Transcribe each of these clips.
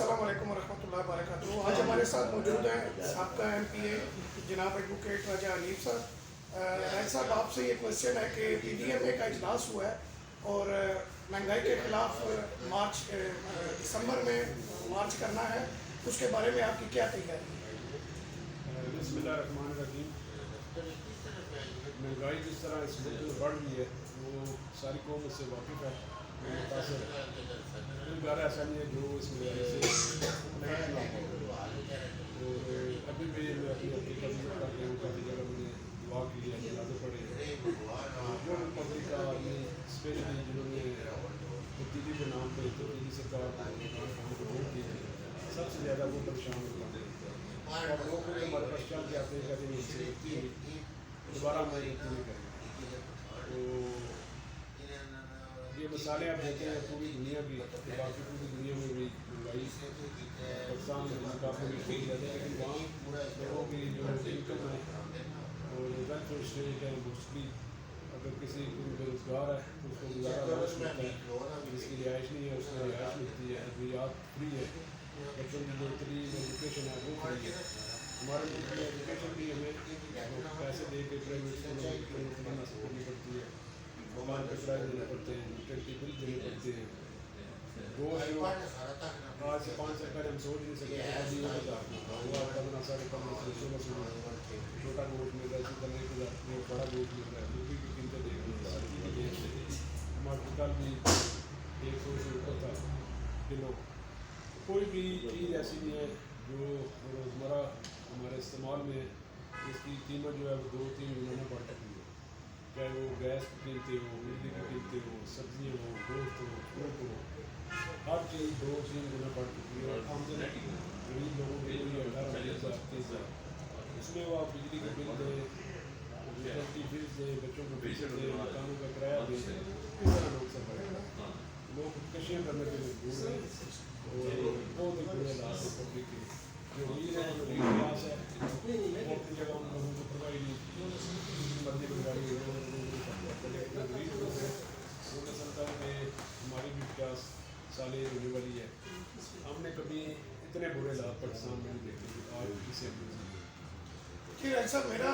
السلام علیکم ورحمۃ اللہ وبرکاتہ۔ آج ہمارے ساتھ موجود ہیں سابقہ ایم پی اے جناب ایڈوکیٹ رجا حنیف صاحب۔ راجا صاحب، آپ سے یہ کوشچن ہے کہ پی ڈی ایم اے کا اجلاس ہوا ہے اور مہنگائی کے خلاف مارچ دسمبر میں مارچ کرنا ہے، اس کے بارے میں آپ کی کیا تیاری ہے؟ بسم اللہ الرحمن الرحیم۔ مہنگائی جس طرح اس ملک میں بڑھ گئی ہے وہ ساری قوم اس سے واقف ہے، متاثر ہے۔ کوئی گھر ایسا نہیں ہے جو اس مہنگائی سے افیکٹ نہ ہو۔ اور ابھی بھی میں اپنی کبھی کر رہی ہوں، کافی جگہ میں نے دعا کی ہے، جنازے پڑھے ہیں۔ جو پبلک کا آدمی اسپیشلی جنہوں نے تبدیلی کے نام پہ تبدیلی سرکار کو ووٹ دی تھی، سب سے زیادہ وہ پریشان ہوتے ہیں اور لوگوں کو ہمارے پاس چل کے آتے ہیں، کہتے ہیں اس سے غلطی ہوئی، دوبارہ میں غلطی نہیں کریں گے۔ تو یہ مثالیں آپ دیکھتے ہیں پوری دنیا کی، باقی پوری دنیا میں بھی مہنگائی پاکستان میں مقابلے میں بہت زیادہ ہے، لیکن وہاں لوگوں کی جو انکم ہے اور ویلفیئر اسٹیٹ ہے موسٹلی، اگر کسی کوئی بے روزگار ہے تو اس کو گزارا معاش ملتا ہے، جس کی رہائش نہیں ہے اس کو رہائش ملتی ہے، ادویات فری ہے، بچوں کی بہترین ایجوکیشن ہے وہ فری ہے۔ ہمارے ملک میں ایجوکیشن بھی ہمیں پیسے دے کے پرائیویٹ اسکولوں میں حاصل کرنی پڑتی ہے، مکان کے کرائے دینے پڑتے ہیں، یوٹیلیٹی بل دینے پڑتے ہیں۔ گوشت جو آج سے 5 سال پہلے ہم سوچ نہیں سکتے تھے، ابھی 1,000 کا وہ آپ 15 ساڑھے 1500 چھوٹا گوشت مل رہا ہے، اسی طرح 1,000 میں بڑا گوشت مل رہا ہے۔ مرغی کی قیمتیں دیکھ رہے ہیں، سبزی کی دیکھ رہے ہیں، ٹماٹر کل بھی 100 سے اوپر تھا کلو۔ کوئی بھی چیز ایسی نہیں ہے جو روزمرہ ہمارے استعمال میں اس کی قیمت جو ہے وہ 2-3 گنا نہ بڑھ سکتی ہے، چاہے وہ گیس کی قیمتیں ہو، بجلی کی قیمتیں ہو، سبزیاں ہو، گوشت ہو، فروٹ ہو، ہر چیز 2-3 گنا بڑھ چکی ہے۔ اور آمدن غریب لوگوں کے لیے 18,000-20,000 اس میں وہ آپ بجلی کے بل دیں، یوٹیلیٹی فیس دیں، بچوں کو فیس دیں، مکانوں کا کرایہ دیں، کس طرح لوگ سب کریں گے؟ لوگ خودکشیاں کرنے کے مجبور ہیں اور بہت ہی برے حالات ہیں پبلک کے۔ جو امیر ہے جو مڈل کلاس ہے وہ اپنی جگہ ان لوگوں کو پرواہ نہیں، مرضی میں گاڑی جو غریب لوگ ہیں وہ میں سمجھتا ہوں کہ ہماری بھی 50 سالیں ہونے والی ہے، ہم نے کبھی اتنے برے حالات پاکستان میں نہیں دیکھے آج کسی اپنی زندگی۔ جی راجا صاحب، میرا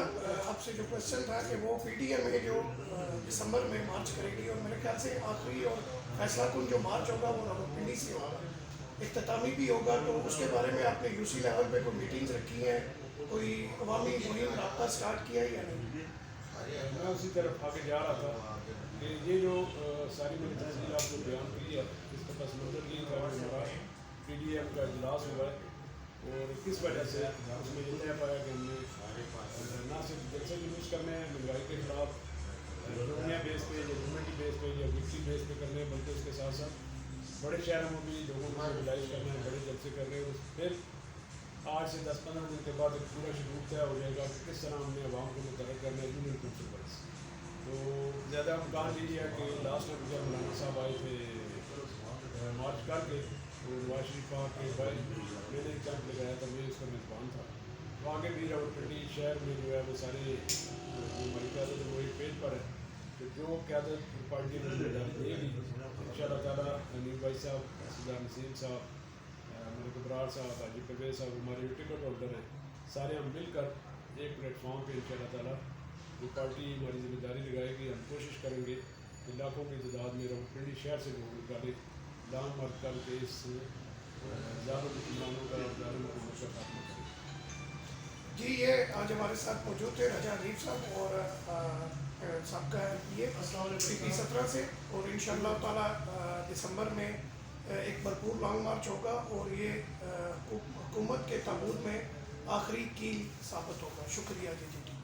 آپ سے جو کوشچن تھا کہ وہ پی ڈی ایم اے جو دسمبر میں مارچ کرے گی، اور میرے خیال سے آخری اور فیصلہ کن جو مارچ ہوگا وہ راولپنڈی سے ہوگا، اختتامی بھی ہوگا، تو اس کے بارے میں آپ نے یو سی لیول پہ کوئی میٹنگز رکھی ہیں، کوئی عوامی مہم رابطہ اسٹارٹ کیا ہے یا نہیں؟ میں اسی طرف آگے جا رہا تھا کہ یہ جو ساری میں نے تفصیل آپ کو بیان کی ہے، اس کا پس منظر یہ تھا کہ ہمارا پی ڈی ایم کا اجلاس ہوا ہے اور کس وجہ سے اس میں یہ طے پایا کہ ہم نے نہ صرف جلسے جلوس کرنے ہیں مہنگائی کے خلاف روڈیا بیس پہ یا کمیونٹی بیس پہ یا وکسی بیس پہ کرنے ہیں، بلکہ اس کے ساتھ ساتھ بڑے شہروں میں بھی لوگوں کو موبلائز کرنے ہیں، بڑے جلسے کر رہے ہیں۔ پھر 8 سے 10-15 دن کے بعد ایک پورا شیڈول طے ہو جائے گا کہ کس طرح ہم نے عوام کو متحرک کرنا ہے یونین پرنسپلس۔ تو زیادہ امکان یہی ہے کہ لاسٹ میں جب مولانا صاحب آئے تھے مارچ کر کے تو نواز شریف پاک کے بھائی میں نے ایک کیمپ لگایا تھا، میں اس کا میزبان تھا، تو آگے بھی راولپنڈی شہر میں جو ہے وہ سارے ہماری قیادت وہ ایک پیج پر ہے کہ جو قیادت پارٹی میں ذمہ داری دے گی ان شاء اللہ تعالیٰ حنیف بھائی صاحب، سردار نسیم صاحب، ملک ابرار صاحب، حاجی پرویز صاحب، ہمارے ٹکٹ ہولڈر ہیں، سارے ہم مل کر ایک پلیٹ فارم پہ ان شاء اللہ تعالیٰ جو پارٹی ہماری ذمہ داری لگائے گی، ہم کوشش کریں گے کہ لاکھوں کی تعداد میں راولپنڈی شہر سے لوگ نکالے، لانگ مارچ کر کے اس ظالم حکمرانوں کا ظالم حکومت کا خاتمہ کریں۔ جی، یہ آج ہمارے ساتھ موجود تھے رجا حنیف صاحب اور سابقہ یہ پی 17 سے، اور ان شاء اللہ تعالیٰ دسمبر میں ایک بھرپور لانگ مارچ ہوگا اور یہ حکومت کے تابوت میں آخری کیل ثابت ہوگا۔ شکریہ جی۔